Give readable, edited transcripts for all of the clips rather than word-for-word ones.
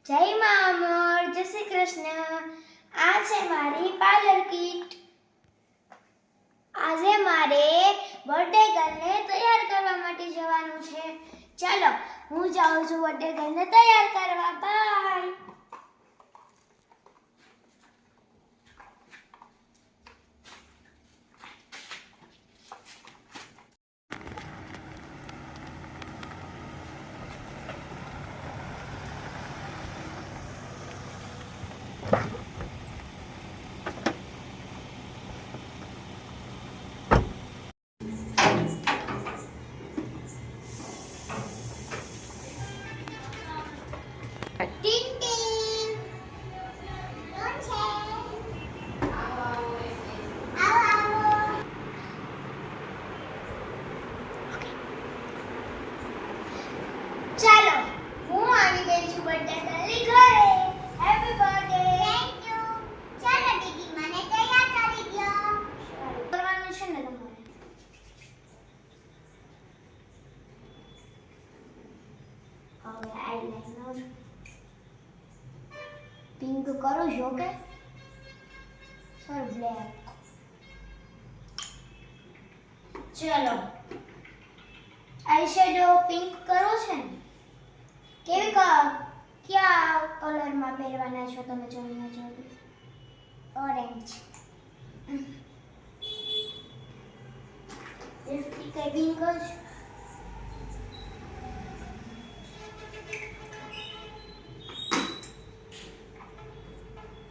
જય મા અમર, જય શ્રી કૃષ્ણ. આ છે મારી પાર્લર કીટ. આજે મારે બર્થડે ગર્લને તૈયાર કરવા માટે જવાનું છે. ચાલો હું જાઉં છું બર્થડે ગર્લને તૈયાર કરવા. બાય. Tin tin. કોણ છે? આવો. ચાલો હું આવી ગઈ છું બર્થડે ગર્લની ઘરે. Happy birthday. Thank you. ચાલો દીદી મને તૈયાર કરી દો. કરવાનું છે ને તમારે? હવે આઈલાઈનર પિંક કરું છું. Okay sir black. ચલો આઈ શેડો પિંક કરો છે ને? કેવી કયા કલરમાં પહેરવાના છો તમે? ચણિયા ચોળી ઓરેન્જ. લિપસ્ટિક કઈ પિંક જ.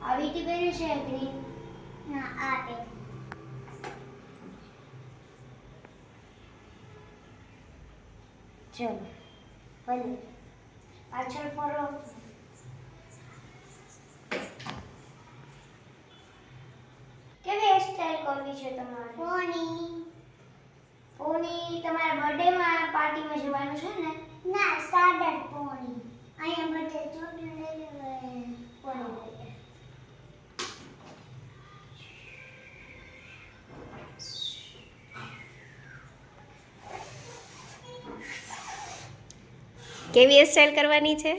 આ વીટી પહેર્યું છે ગ્રીન. ના આ તે ચલો ભલે પાછળ ફરો. કેવી હેરસ્ટાઈલ કરવી છે તમારે? પોની. પોની તમારા બર્થડે માં પાર્ટીમાં જવાનું છે ને? ના સાદા પોની. અહીંયા બર્થડે ચોકલેટ લઈ લેવાય. પોની કેવી હેરસ્ટાઈલ કરવાની છે?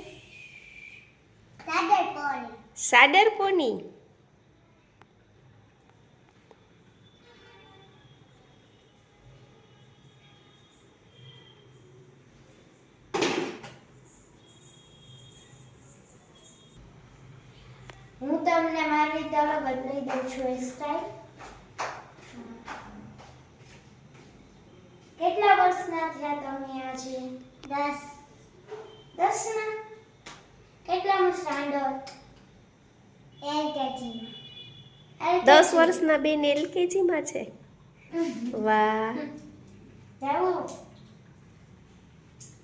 સાદા પોની. સાદર પોની. હું તમને મારી રીતે અલગ જ લઈ દઉં છું હેરસ્ટાઈલ. કેટલા વર્ષના થયા તમે આજે? 10. 10 ના? કેટલામું સ્ટાન્ડર્ડ? LKG. 10 વર્ષના બેન LKG માં છે. વાહ. જાવું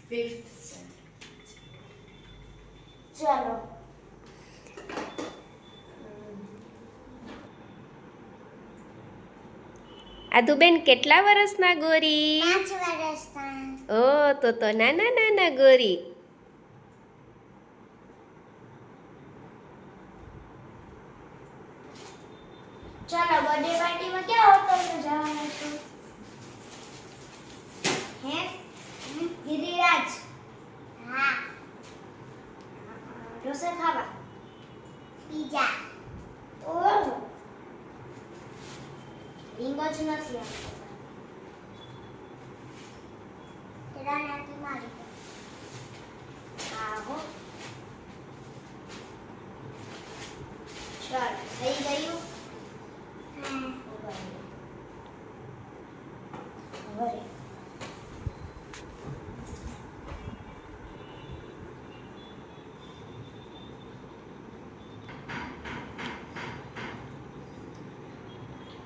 5th. ચલો આદુબેન કેટલા વર્ષના ગોરી? 5 વર્ષના. ઓ તો નાના નાના ગોરી. ચલો બર્થડે પાર્ટીમાં ક્યાં હોટલમાં જવાના છો? હે ગિરિરાજ? હા. ઢોસા ખાવા? પીઝા. ઓહ રિંગ જ નથી આવતો. તેરા નાથી મારી. આહો ચાલ થઈ ગયું. હવે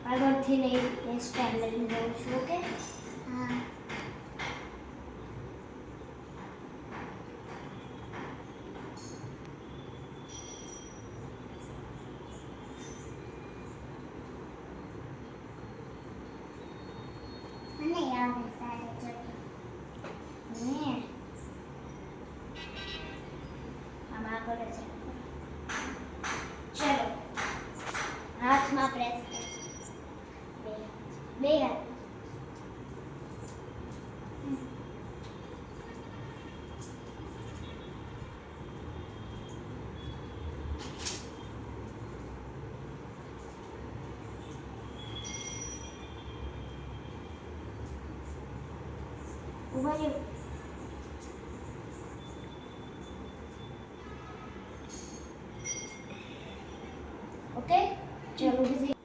આગળથી નહીં સ્ટાઇલ લઈને જાઉં છું. ઓકે હા. મને યાદ છે સાડે ચોથી ને આમાં આગળ છે. ચલો હાથમાં પ્રેસ બે હાથ. ઊભા રહ્યો. ઓકે ચલો ઊભી થઈ.